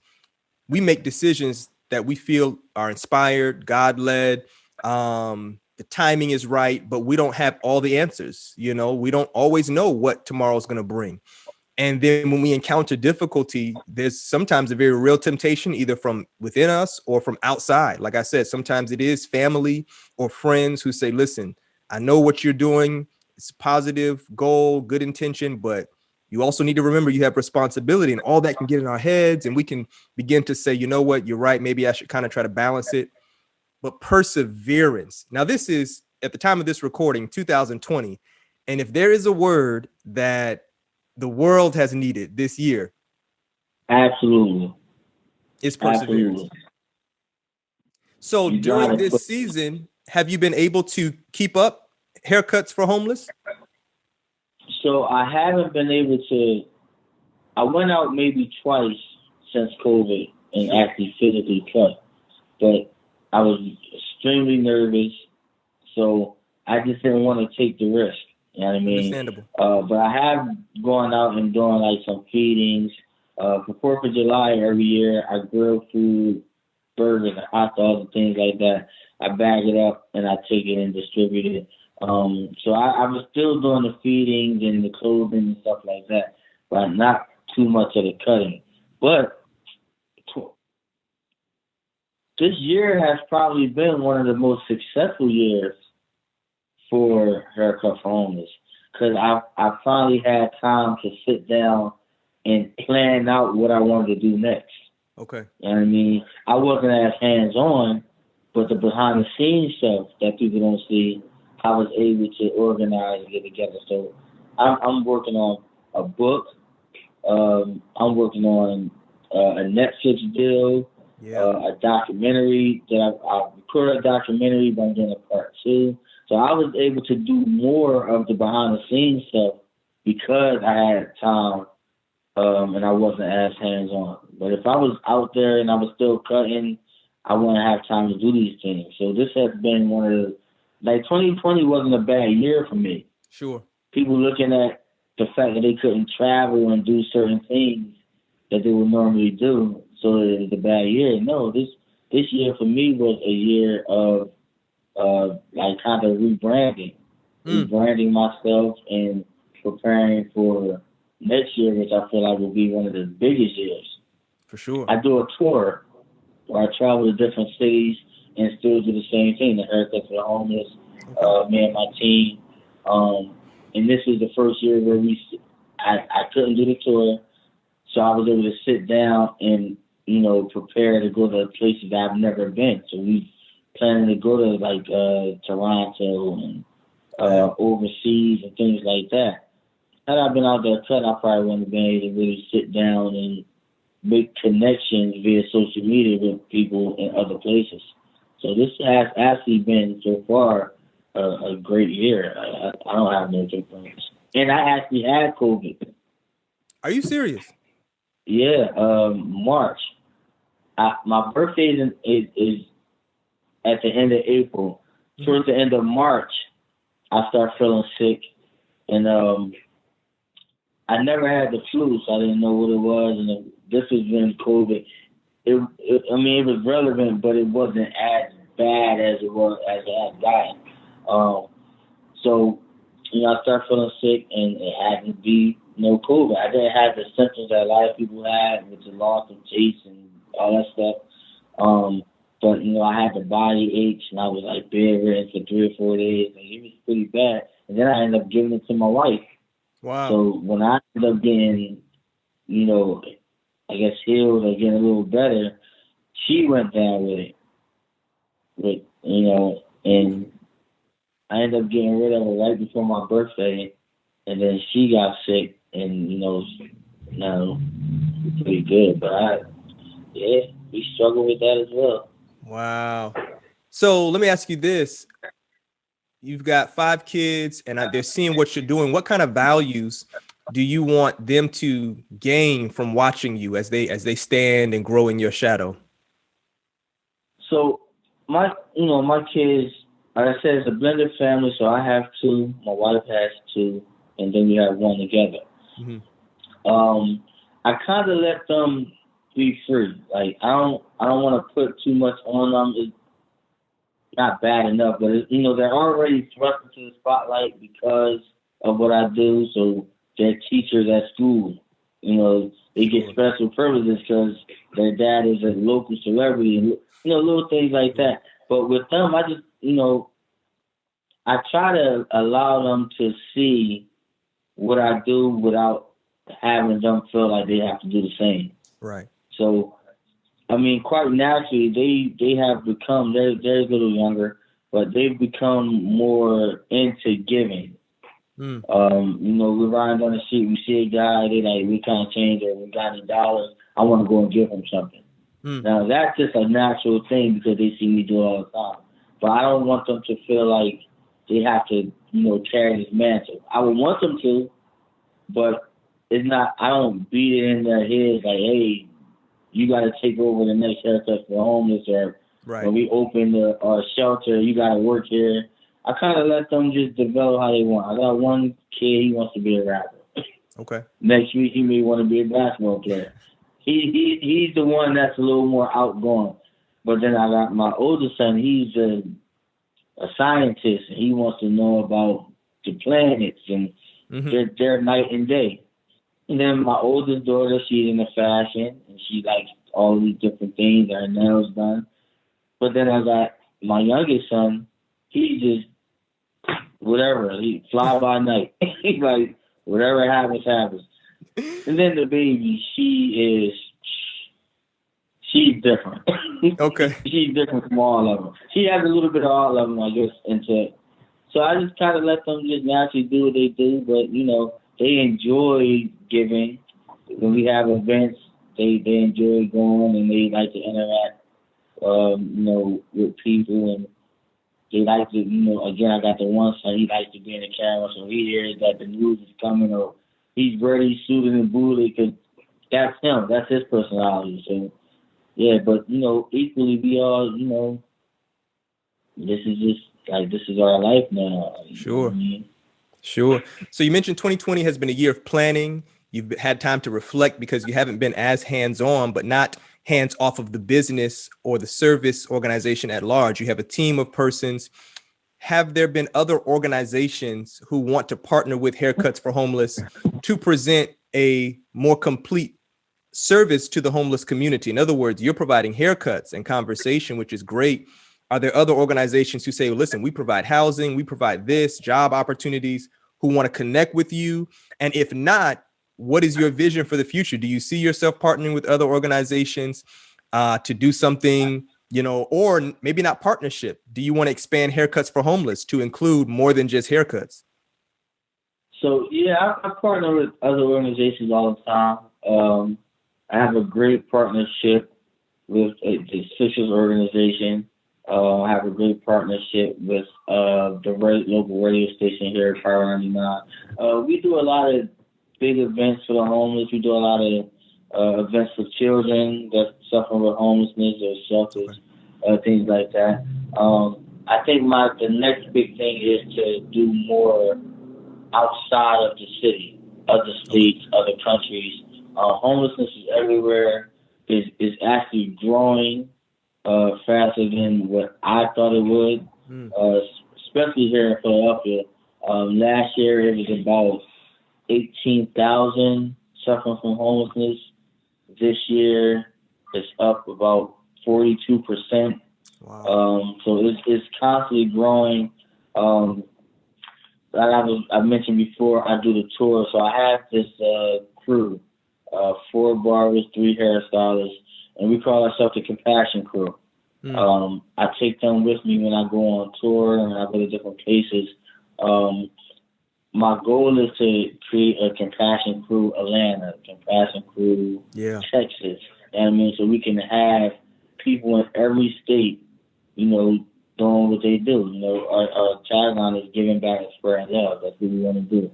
we make decisions that we feel are inspired, God-led. The timing is right, but we don't have all the answers. We don't always know what tomorrow's going to bring. And then when we encounter difficulty, there's sometimes a very real temptation, either from within us or from outside. Like I said, sometimes it is family or friends who say, listen, I know what you're doing. It's a positive goal, good intention, but you also need to remember you have responsibility, and all that can get in our heads. And we can begin to say, you know what, you're right. Maybe I should kind of try to balance it. But perseverance. Now, this is at the time of this recording, 2020. And if there is a word that the world has needed this year, Absolutely. it's perseverance. Absolutely. So You during gotta this season, have you been able to keep up haircuts for homeless? So I haven't been able to. I went out maybe twice since COVID and actually physically cut, but I was extremely nervous, so I just didn't want to take the risk. You know what I mean? Understandable. But I have gone out and doing like some feedings. For 4th of July every year, I grill food, burgers, and hot dogs and things like that. I bag it up and I take it and distribute it. So I was still doing the feedings and the clothing and stuff like that, but not too much of the cutting. But this year has probably been one of the most successful years for Haircut for Homeless, because I finally had time to sit down and plan out what I wanted to do next. Okay. You know what I mean? I wasn't as hands-on, but the behind-the-scenes stuff that people don't see, I was able to organize and get together. So I'm working on a book. I'm working on a Netflix deal, a documentary that I recorded a documentary, but I'm doing a part 2. So I was able to do more of the behind-the-scenes stuff because I had time and I wasn't as hands-on. But if I was out there and I was still cutting, I wouldn't have time to do these things. So this has been one of the, 2020 wasn't a bad year for me. Sure. People looking at the fact that they couldn't travel and do certain things that they would normally do, so it was a bad year. No, this year for me was a year of kind of rebranding myself and preparing for next year, which I feel like will be one of the biggest years. For sure. I do a tour where I travel to different cities and still do the same thing, the haircut for the homeless, Okay. me and my team. And this is the first year where I couldn't do the tour, so I was able to sit down and, prepare to go to places that I've never been. So we planning to go to like Toronto and Man. overseas and things like that. Had I been out there cut, I probably wouldn't have been able to really sit down and make connections via social media with people in other places. So this has actually been so far a great year. I don't have no complaints. And I actually had COVID. Are you serious? Yeah, March. My birthday is at the end of April. Mhm. Towards the end of March, I start feeling sick, and I never had the flu, so I didn't know what it was. And this was when COVID. It was relevant, but it wasn't as bad as it had gotten. Um, so, I started feeling sick, and it had to be no COVID. I didn't have the symptoms that a lot of people had with the loss of taste and all that stuff. But I had the body aches, and I was like bedridden for 3 or 4 days. Like, it was pretty bad. And then I ended up giving it to my wife. Wow. So when I ended up getting, I guess healed or getting a little better, she went down with it. And I ended up getting rid of it right before my birthday, and then she got sick, and now we're pretty good. But we struggle with that as well. Wow. So let me ask you this. You've got 5 kids and they're seeing what you're doing. What kind of values do you want them to gain from watching you as they stand and grow in your shadow? So my kids, like I said, it's a blended family. So I have two, my wife has two, and then we have one together. Mhm. I kind of let them be free. Like I don't want to put too much on them. It's not bad enough, but they're already thrust into the spotlight because of what I do. So they're teachers at school. They get Sure. special privileges because their dad is a local celebrity, and little things like that. But with them, I just I try to allow them to see what I do without having them feel like they have to do the same. Right. So, quite naturally, they have become they're a little younger, but they've become more into giving. Mm. We're riding down the street, we see a guy, they like, we kind of change or we got any dollars. I want to go and give him something. Mm. Now that's just a natural thing because they see me do it all the time. But I don't want them to feel like they have to, carry this mantle. I would want them to, but it's not. I don't beat it in their heads like, hey, you got to take over the next haircut for the homeless, or Right. when we open our shelter, you got to work here. I kind of let them just develop how they want. I got one kid, he wants to be a rapper. Okay. Next week, he may want to be a basketball player. He's the one that's a little more outgoing. But then I got my older son, he's a scientist, and he wants to know about the planets, and Hmm. they're night and day. And then my oldest daughter, she's into fashion, and she likes all these different things, her nails done. But then I got my youngest son, he just, whatever, he fly by night. He's like, whatever happens, happens. And then the baby, she's different. Okay. She's different from all of them. She has a little bit of all of them, I guess, into it. So I just kind of let them just naturally do what they do, but they enjoy giving. When we have events, they enjoy going and they like to interact, with people, and they like to, again, I got the one son, he likes to be in the camera, so he hears that the news is coming, or he's ready, suited and booted, because that's him, that's his personality. So, yeah, but, equally, we all, this is just, like, this is our life now. You know what I Sure. mean? Sure. So you mentioned 2020 has been a year of planning. You've had time to reflect because you haven't been as hands-on, but not hands off of the business or the service organization at large. You have a team of persons have there been other organizations who want to partner with Haircuts for Homeless to present a more complete service to the homeless community? In other words, you're providing haircuts and conversation, which is great. Are there other organizations who say, listen, we provide housing, we provide this, job opportunities, who want to connect with you? And if not, what is your vision for the future? Do you see yourself partnering with other organizations to do something, or maybe not partnership? Do you want to expand Haircuts for Homeless to include more than just haircuts? So yeah, I partner with other organizations all the time. I have a great partnership with the Sisters organization. I have a great partnership with the local radio station here at Power 99. We do a lot of big events for the homeless. We do a lot of events for children that suffer with homelessness or shelters, things like that. I think the next big thing is to do more outside of the city, other states, other countries. Homelessness is everywhere. Is actually growing faster than what I thought it would, especially here in Philadelphia. Last year it was about 18,000 suffering from homelessness. This year it's up about 42%. Wow. So it's constantly growing. Like I mentioned before, I do the tour, so I have this crew, 4 barbers, 3 hairstylists, and we call ourselves the Compassion Crew. I take them with me when I go on tour and I go to different places. My goal is to create a Compassion Crew Atlanta, Compassion Crew Texas. And I mean, so we can have people in every state, doing what they do. Our tagline is giving back and spreading love. That's what we want to do.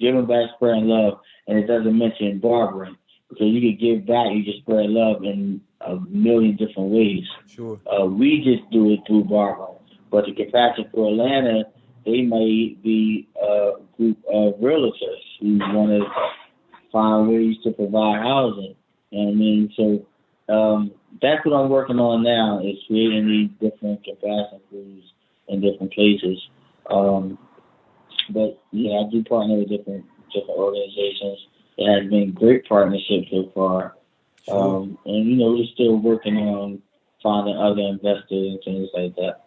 Giving back, spreading love, and it doesn't mention barbering. Because you can give back, you just spread love in a million different ways. Sure. We just do it through barbering. But the Compassion for Atlanta, they may be a group of realtors who want to find ways to provide housing. And I mean, so that's what I'm working on now, is creating these different Compassion crews in different places. But yeah, I do partner with different organizations. It has been great partnership so far. Sure. And we're still working on finding other investors and things like that.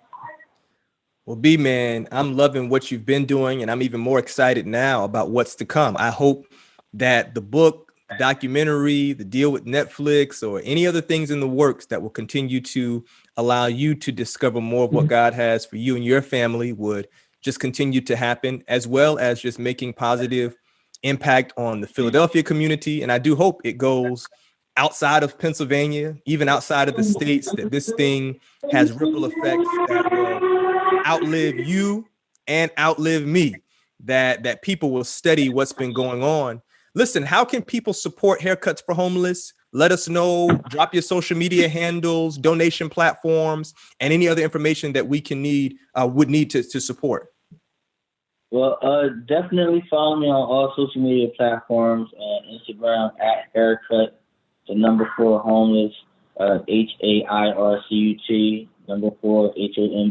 Well, B, man, I'm loving what you've been doing, and I'm even more excited now about what's to come. I hope that the book, the documentary, the deal with Netflix, or any other things in the works that will continue to allow you to discover more of what God has for you and your family would just continue to happen, as well as just making positive impact on the Philadelphia community. And I do hope it goes outside of Pennsylvania, even outside of the states, that this thing has ripple effects that will outlive you and outlive me, that people will study what's been going on. Listen, how can people support Haircuts for Homeless? Let us know. Drop your social media handles, donation platforms, and any other information that we would need to support. Well, definitely follow me on all social media platforms. Instagram at haircut, the number 4 homeless, HAIRCUT, number 4 HOMELESS.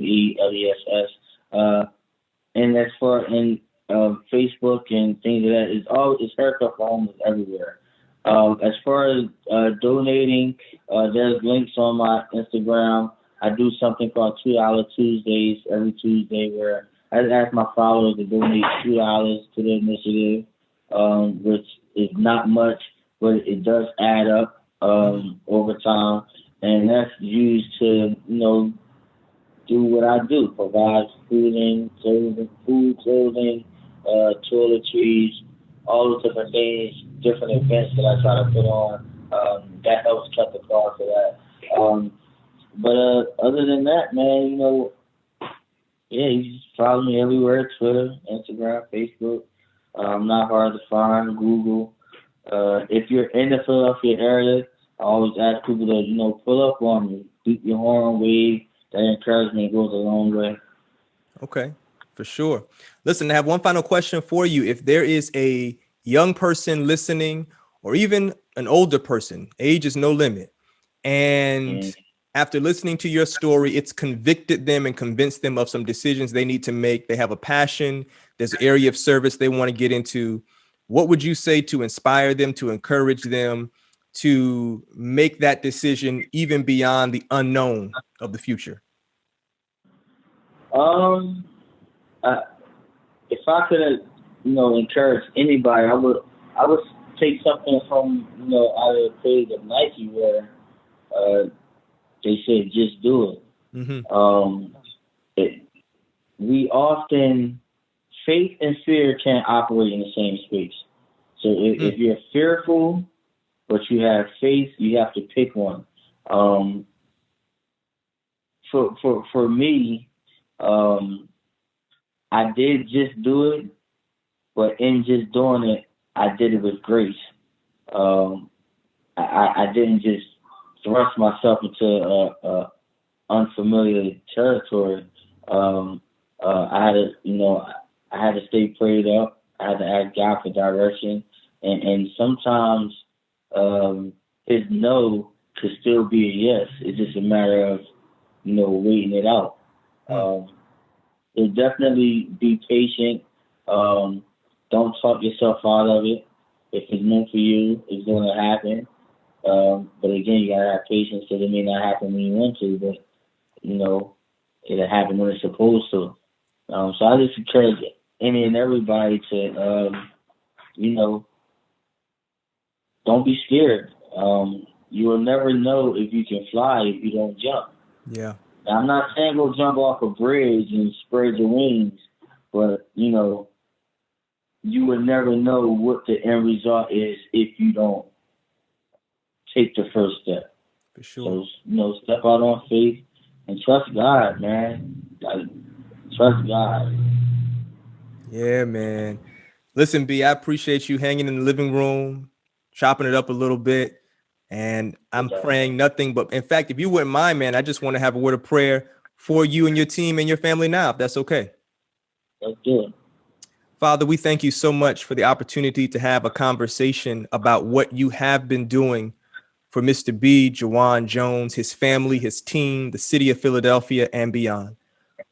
And as far in Facebook and things like that, it's Haircut for Homeless everywhere. As far as donating, there's links on my Instagram. I do something called $2 Tuesdays every Tuesday, where I just ask my followers to donate $2 to the initiative, which is not much, but it does add up over time, and that's used to do what I do: provide food, clothing, toiletries, all those different things, different events that I try to put on. That helps cut the cost of that. But other than that, man, you just follow me everywhere: Twitter, Instagram, Facebook. I'm not hard to find. Google. If you're in the Philadelphia area, I always ask people to pull up on me, beat your horn, wave. That encouragement goes a long way. Okay, for sure. Listen, I have one final question for you. If there is a young person listening, or even an older person, age is no limit, and After listening to your story, it's convicted them and convinced them of some decisions they need to make. They have a passion. There's an area of service they want to get into. What would you say to inspire them, to encourage them, to make that decision even beyond the unknown of the future? Um, I, if I could, encourage anybody, I would take something from, out of the page of Nike where they said, just do it. Mm-hmm. It, we often, faith and fear can't operate in the same space. So if you're fearful, but you have faith, you have to pick one. For me, I did just do it, but in just doing it, I did it with grace. I didn't just thrust myself into unfamiliar territory. I had to, I had to stay prayed up. I had to ask God for direction, and sometimes his no could still be a yes. It's just a matter of waiting it out. So definitely be patient. Don't talk yourself out of it. If it's meant for you, it's going to happen. But again, you gotta have patience because it may not happen when you want to, but it'll happen when it's supposed to. So I just encourage any and everybody to, don't be scared. You will never know if you can fly if you don't jump. Yeah. Now, I'm not saying go jump off a bridge and spread your wings, but you will never know what the end result is if you don't take the first step. For sure. So, step out on faith and trust God, man. Trust God. Yeah, man. Listen, B, I appreciate you hanging in the living room, chopping it up a little bit. And I'm praying nothing but, in fact, if you wouldn't mind, man, I just want to have a word of prayer for you and your team and your family now, if that's okay. Let's do it. Father, we thank you so much for the opportunity to have a conversation about what you have been doing for Mr. B, JaWuan Jones, his family, his team, the city of Philadelphia, and beyond.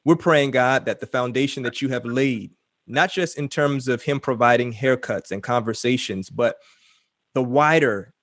We're praying, God, that the foundation that you have laid, not just in terms of him providing haircuts and conversations, but the wider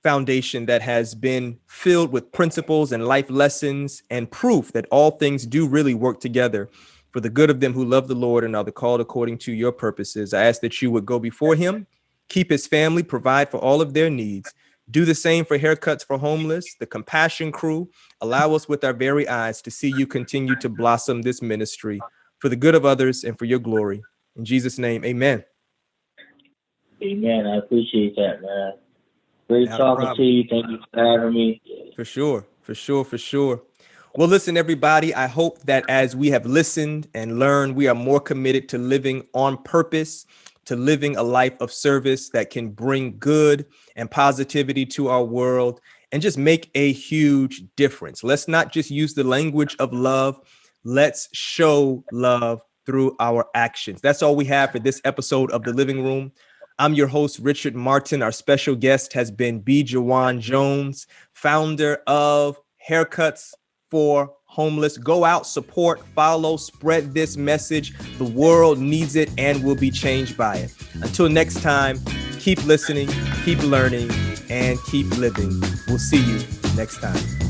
foundation that has been filled with principles and life lessons and proof that all things do really work together for the good of them who love the Lord and are the called according to your purposes. I ask that you would go before him, keep his family, provide for all of their needs. Do the same for Haircuts for Homeless, the Compassion Crew. Allow us with our very eyes to see you continue to blossom this ministry for the good of others and for your glory. In Jesus' name, amen. Amen. I appreciate that, man. Great talking to you. Thank you for having me. For sure. Well, listen, everybody, I hope that as we have listened and learned, we are more committed to living on purpose, to living a life of service that can bring good and positivity to our world and just make a huge difference. Let's not just use the language of love. Let's show love through our actions. That's all we have for this episode of The Living Room. I'm your host, Richard Martin. Our special guest has been JaWuan Jones, founder of Haircuts for Homeless. Go out, support, follow, spread this message. The world needs it and will be changed by it. Until next time, keep listening, keep learning, and keep living. We'll see you next time.